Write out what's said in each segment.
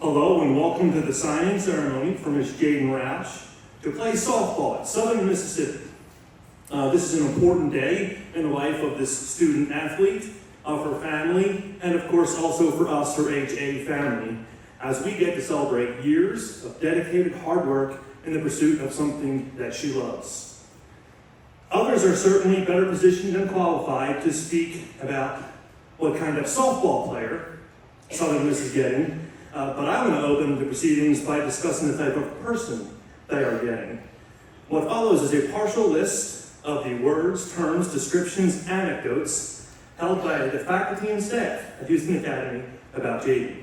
Hello and welcome to the signing ceremony for Miss Jadyn Rausch to play softball at Southern Mississippi. This is an important day in the life of this student athlete, of her family, and of course also for us, her HA family, as we get to celebrate years of dedicated hard work in the pursuit of something that she loves. Others are certainly better positioned and qualified to speak about what kind of softball player Southern Miss is getting, but I want to open the proceedings by discussing the type of person they are getting. What follows is a partial list of the words, terms, descriptions, anecdotes held by the faculty and staff at Houston Academy about Jadyn.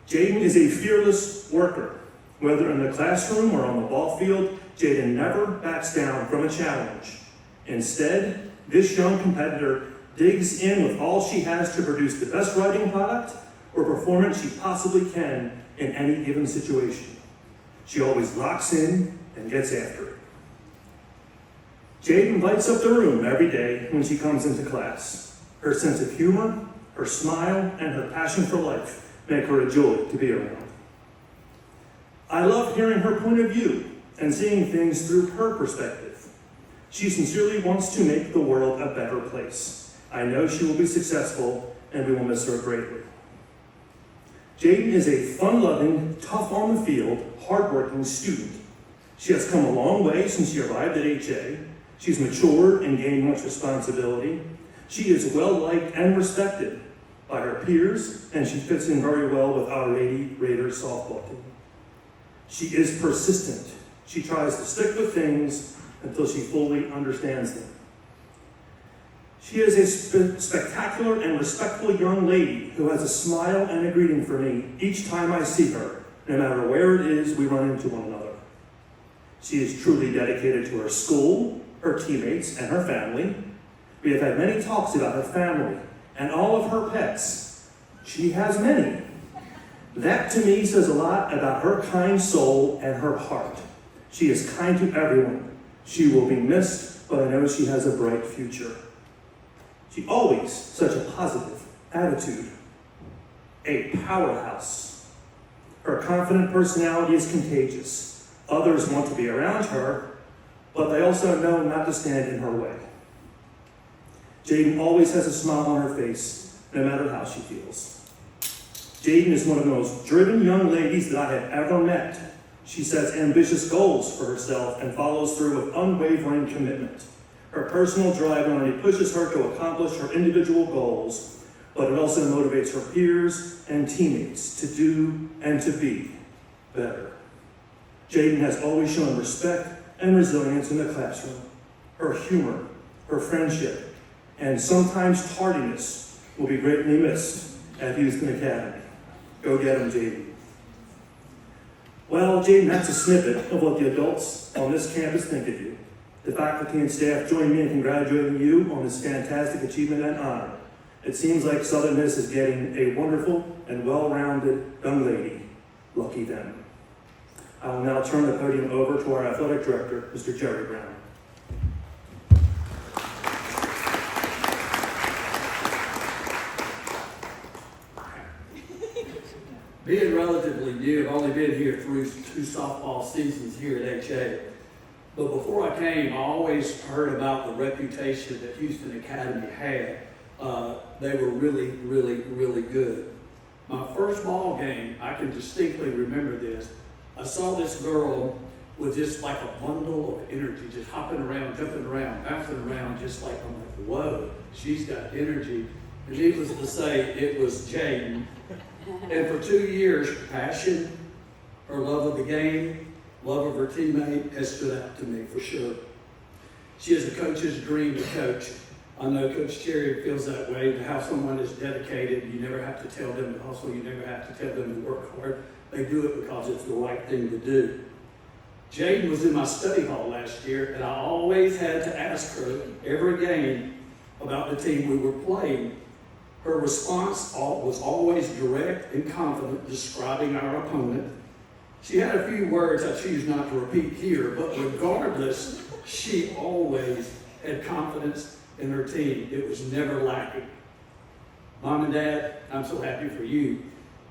Jadyn is a fearless worker. Whether in the classroom or on the ball field, Jadyn never backs down from a challenge. Instead, this young competitor digs in with all she has to produce the best writing product or performance she possibly can in any given situation. She always locks in and gets after it. Jadyn lights up the room every day when she comes into class. Her sense of humor, her smile, and her passion for life make her a joy to be around. I love hearing her point of view and seeing things through her perspective. She sincerely wants to make the world a better place. I know she will be successful, and we will miss her greatly. Jadyn is a fun-loving, tough on the field, hard-working student. She has come a long way since she arrived at HA. She's matured and gained much responsibility. She is well-liked and respected by her peers, and she fits in very well with our Lady Raiders softball team. She is persistent. She tries to stick with things until she fully understands them. She is a spectacular and respectful young lady who has a smile and a greeting for me each time I see her, no matter where it is we run into one another. She is truly dedicated to her school, her teammates, and her family. We have had many talks about her family and all of her pets. She has many. That to me says a lot about her kind soul and her heart. She is kind to everyone. She will be missed, but I know she has a bright future. She always such a positive attitude, a powerhouse. Her confident personality is contagious. Others want to be around her, but they also know not to stand in her way. Jadyn always has a smile on her face, no matter how she feels. Jadyn is one of the most driven young ladies that I have ever met. She sets ambitious goals for herself and follows through with unwavering commitment. Her personal drive not only pushes her to accomplish her individual goals, but it also motivates her peers and teammates to do and to be better. Jadyn has always shown respect and resilience in the classroom. Her humor, her friendship, and sometimes tardiness will be greatly missed at Houston Academy. Go get them, Jadyn. Well, Jadyn, that's a snippet of what the adults on this campus think of you. The faculty and staff join me in congratulating you on this fantastic achievement and honor. It seems like Southern Miss is getting a wonderful and well-rounded young lady. Lucky them. I will now turn the podium over to our athletic director, Mr. Jerry Brown. Being relatively new, I've only been here through 2 softball seasons here at HA. But before I came, I always heard about the reputation that Houston Academy had. They were really, really, really good. My first ball game, I can distinctly remember this. I saw this girl with just like a bundle of energy, just hopping around, jumping around, bouncing around, just like, I'm like, whoa, she's got energy. And needless to say, it was Jayden. And for 2 years, her passion, her love of the game, love of her teammate has stood out to me for sure. She is a coach's dream to coach. I know Coach Cherry feels that way, to how someone is dedicated. You never have to tell them to hustle. You never have to tell them to work hard. They do it because it's the right thing to do. Jayden was in my study hall last year, and I always had to ask her every game about the team we were playing. Her response was always direct and confident, describing our opponent. She had a few words I choose not to repeat here, but regardless, she always had confidence in her team. It was never lacking. Mom and Dad, I'm so happy for you.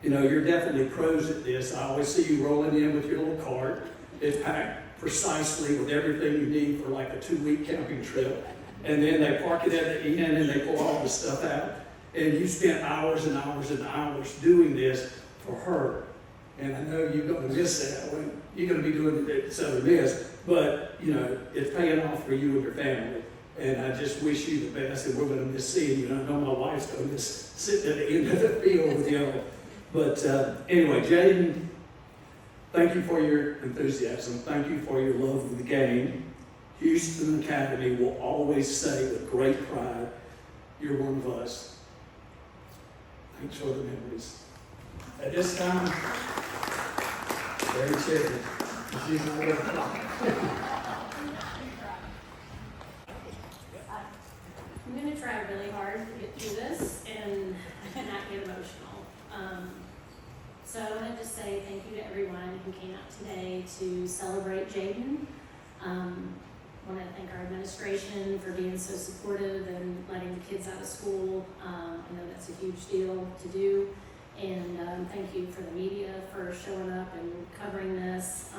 You know, you're definitely pros at this. I always see you rolling in with your little cart. It's packed precisely with everything you need for like a 2-week camping trip. And then they park it at the end and they pull all the stuff out. And you spent hours and hours and hours doing this for her. And I know you're going to miss that when you're going to be doing it at Southern Miss. But, you know, it's paying off for you and your family. And I just wish you the best. And we're going to miss seeing you. And I know my wife's going to miss sitting at the end of the field with y'all. But anyway, Jayden, thank you for your enthusiasm. Thank you for your love of the game. Houston Academy will always say with great pride, you're one of us. Thanks for the memories. At this time, Barry Chicken. She's not going to talk. I'm going to try really hard to get through this and not get emotional. So I want to just say thank you to everyone who came out today to celebrate Jayden. I want to thank our administration for being so supportive and letting the kids out of school. I know that's a huge deal to do. And thank you for the media for showing up and covering this.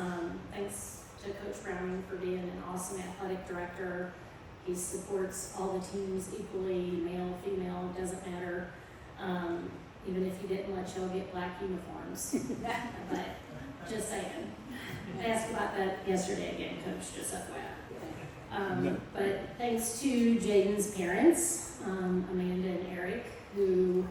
Thanks to Coach Browning for being an awesome athletic director. He supports all the teams equally, male, female, doesn't matter. Even if he didn't let y'all get black uniforms. But just saying. I asked about that yesterday again, Coach, just FYI. But thanks to Jayden's parents, Amanda and Eric, who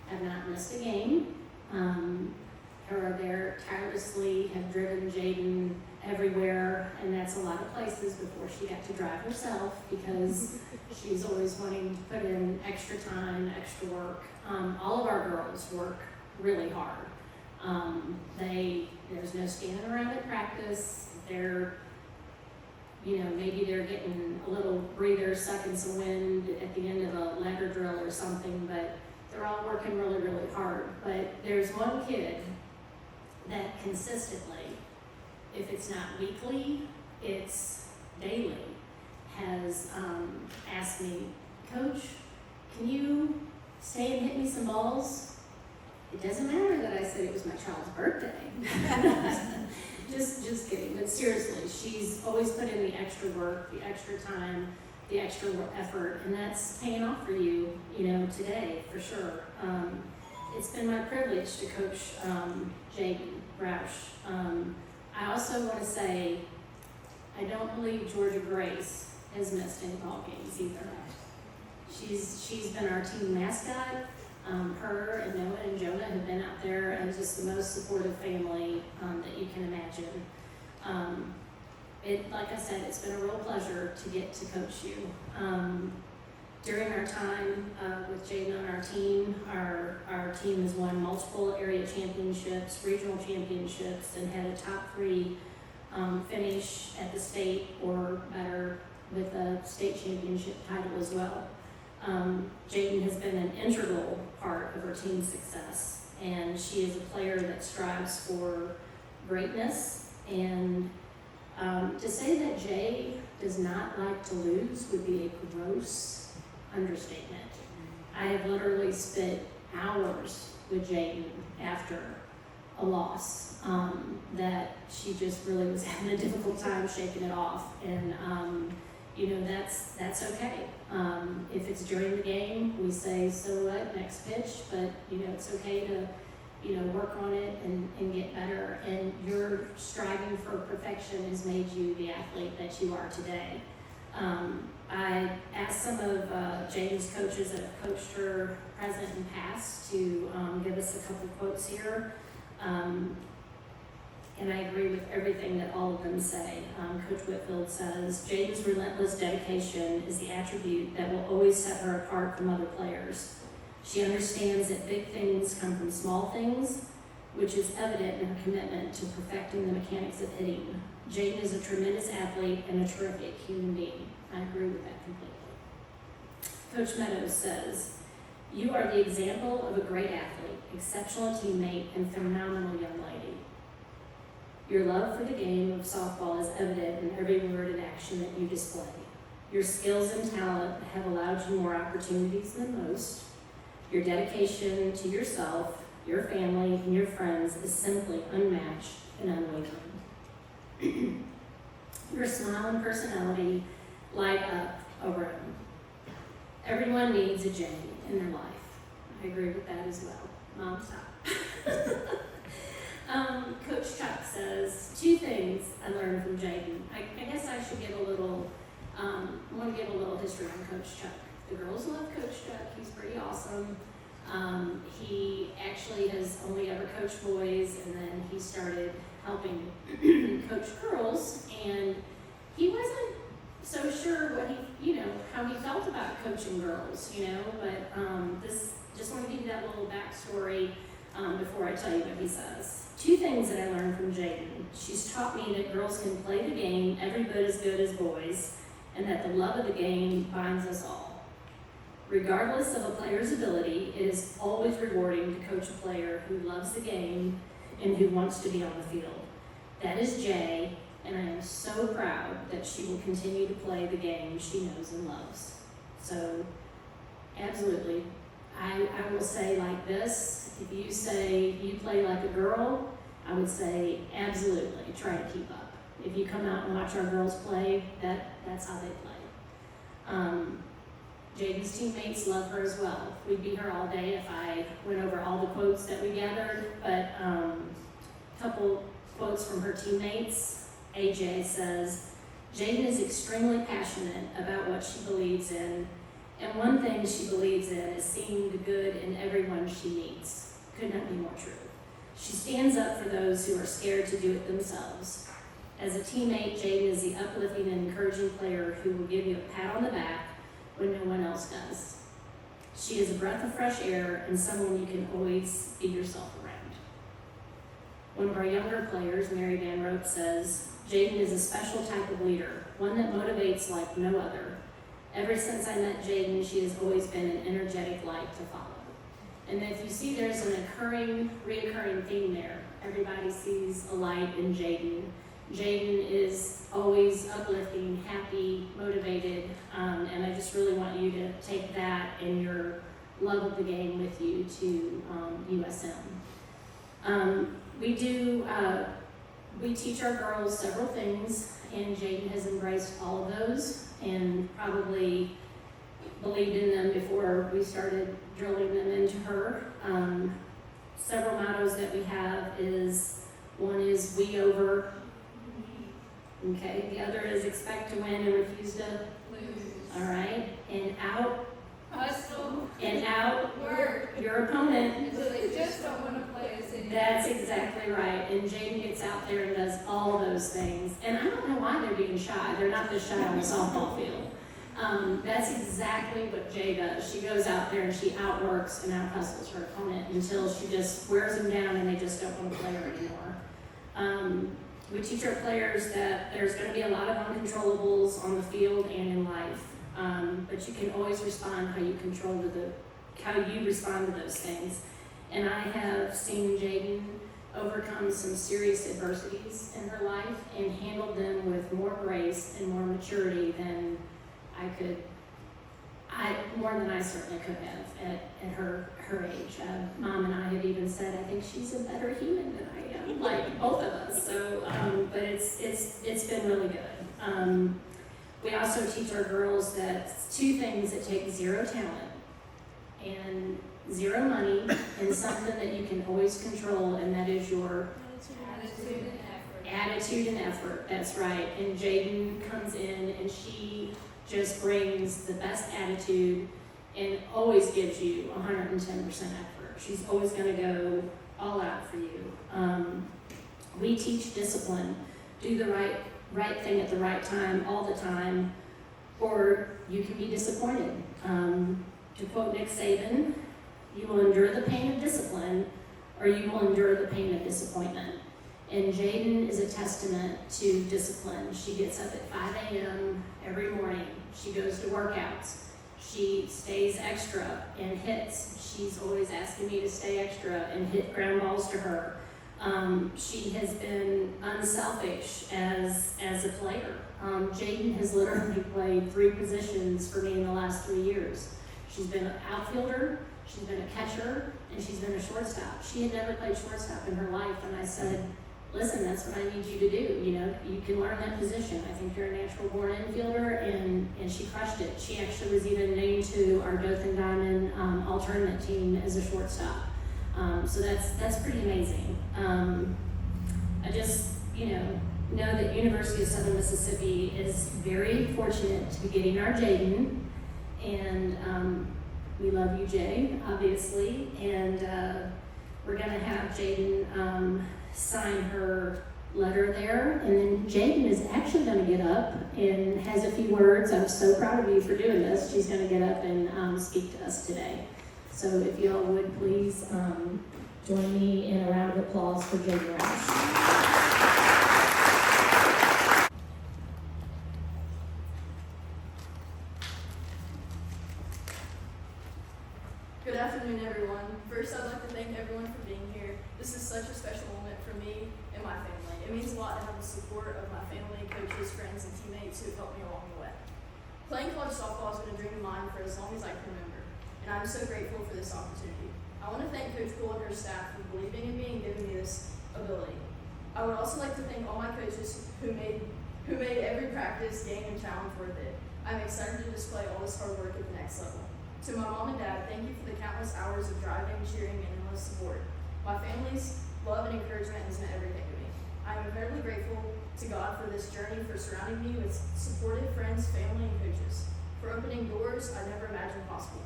have not missed a game, who are there tirelessly, have driven Jayden everywhere, and that's a lot of places before she got to drive herself because she's always wanting to put in extra time, extra work. All of our girls work really hard. There's no standing around at practice. Maybe they're getting a little breather, sucking some wind at the end of a ladder drill or something, but they're all working really, really hard. But there's one kid that consistently, if it's not weekly, it's daily, has asked me, Coach, can you stay and hit me some balls? It doesn't matter that I said it was my child's birthday. Just kidding, but seriously, she's always put in the extra work, the extra time, the extra effort, and that's paying off for you, today, for sure. It's been my privilege to coach Jadyn Rausch. I also want to say, I don't believe Georgia Grace has missed any ball games either. She's been our team mascot. Her and Noah and Jonah have been out there and just the most supportive family that you can imagine. Like I said, it's been a real pleasure to get to coach you. During our time with Jayden on our team has won multiple area championships, regional championships, and had a top 3 finish at the state or better with a state championship title as well. Jayden has been an integral part of her team's success, and she is a player that strives for greatness. And to say that Jay does not like to lose would be a gross understatement. I have literally spent hours with Jayden after a loss that she just really was having a difficult time shaking it off, and that's okay. If it's during the game, we say, so what, next pitch, but it's okay to work on it and get better, and your striving for perfection has made you the athlete that you are today. I asked some of Jayden's coaches that have coached her present and past to give us a couple quotes here. And I agree with everything that all of them say. Coach Whitfield says, Jayden's relentless dedication is the attribute that will always set her apart from other players. She understands that big things come from small things, which is evident in her commitment to perfecting the mechanics of hitting. Jayden is a tremendous athlete and a terrific human being. I agree with that completely. Coach Meadows says, you are the example of a great athlete, exceptional teammate, and phenomenal young lady. Your love for the game of softball is evident in every word and action that you display. Your skills and talent have allowed you more opportunities than most. Your dedication to yourself your family, and your friends is simply unmatched and unwavering. Your smile and personality light up a room. Everyone needs a Jane in their life. I agree with that as well. Mom, stop. Coach Chuck says, 2 things I learned from Jayden. I guess I should give a little, I want to give a little history on Coach Chuck. The girls love Coach Chuck. He's pretty awesome. He actually has only ever coached boys, and then he started helping coach girls, and he wasn't so sure what how he felt about coaching girls, but just want to give you that little backstory before I tell you what he says. 2 things that I learned from Jayden. She's taught me that girls can play the game every bit as good as boys, and that the love of the game binds us all. Regardless of a player's ability, it is always rewarding to coach a player who loves the game and who wants to be on the field. That is Jay, and I am so proud that she will continue to play the game she knows and loves. So, absolutely. I will say like this, if you say you play like a girl, I would say absolutely try to keep up. If you come out and watch our girls play, that's how they play. Jayden's teammates love her as well. We'd be her all day if I went over all the quotes that we gathered, but a couple quotes from her teammates. AJ says, Jayden is extremely passionate about what she believes in, and one thing she believes in is seeing the good in everyone she meets. Could not be more true. She stands up for those who are scared to do it themselves. As a teammate, Jayden is the uplifting and encouraging player who will give you a pat on the back when no one else does. She is a breath of fresh air and someone you can always be yourself around. One of our younger players, Mary Van Rope, says, Jayden is a special type of leader, one that motivates like no other. Ever since I met Jayden, she has always been an energetic light to follow. And if you see there's an reoccurring theme there. Everybody sees a light in Jayden. Jayden is always uplifting, happy, motivated, and I just really want you to take that and your love of the game with you to USM. We teach our girls several things, and Jayden has embraced all of those and probably believed in them before we started drilling them into her. Several mottos that we have one is we over. Okay, the other is expect to win and refuse to lose. All right, and out. Hustle. And out. Work. Your opponent. So they just don't want to play us anymore. That's exactly right. And Jayden gets out there and does all those things. And I don't know why they're being shy. They're not just shy on the softball field. That's exactly what Jay does. She goes out there and she outworks and out-hustles her opponent until she just wears them down and they just don't want to play her anymore. We teach our players that there's going to be a lot of uncontrollables on the field and in life, but you can always respond how you respond to those things. And I have seen Jayden overcome some serious adversities in her life and handled them with more grace and more maturity than more than I certainly could have at her age. Mom and I have even said, I think she's a better human than I am, like both of us. So, but it's been really good. We also teach our girls that 2 things that take 0 talent and 0 money and something that you can always control, and that is your Attitude and effort. Attitude and effort, that's right. And Jayden comes in and she just brings the best attitude and always gives you 110% effort. She's always going to go all out for you. We teach discipline. Do the right thing at the right time, all the time, or you can be disappointed. To quote Nick Saban, you will endure the pain of discipline, or you will endure the pain of disappointment. And Jayden is a testament to discipline. She gets up at 5 a.m. every morning. She goes to workouts. She stays extra and hits. She's always asking me to stay extra and hit ground balls to her. She has been unselfish as a player. Jayden has literally played 3 positions for me in the last 3 years. She's been an outfielder, She's been a catcher, and she's been a shortstop. She had never played shortstop in her life, and I said, listen, that's what I need you to do. You know, you can learn that position. I think you're a natural born infielder, and she crushed it. She actually was even named to our Dothan Diamond all tournament team as a shortstop. So that's pretty amazing. I just, know that University of Southern Mississippi is very fortunate to be getting our Jayden, and we love you, Jay, obviously, and we're gonna have Jayden sign her letter there, and then Jayden is actually gonna get up and has a few words. I'm so proud of you for doing this. She's gonna get up and speak to us today. So if y'all would please join me in a round of applause for Jadyn Rausch. Good afternoon, everyone. First, I'd like to thank everyone for being here. This is such a special moment for me and my family. It means a lot to have the support of my family, coaches, friends, and teammates who have helped me along the way. Playing college softball has been a dream of mine for as long as I can remember, and I'm so grateful for this opportunity. I want to thank Coach Poole and her staff for believing in me and giving me this ability. I would also like to thank all my coaches who made every practice, game, and challenge worth it. I'm excited to display all this hard work at the next level. To my mom and dad, thank you for the countless hours of driving, cheering, and endless support. My family's love and encouragement has meant everything to me. I am incredibly grateful to God for this journey, for surrounding me with supportive friends, family, and coaches, for opening doors I never imagined possible.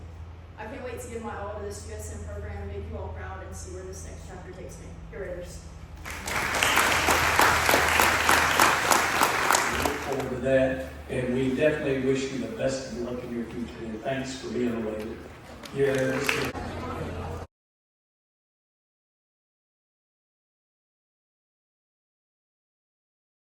I can't wait to give my all to this USM program and make you all proud and see where this next chapter takes me. Go Raiders. Look forward to that, and we definitely wish you the best of luck in your future, and thanks for being a Raider. Yes.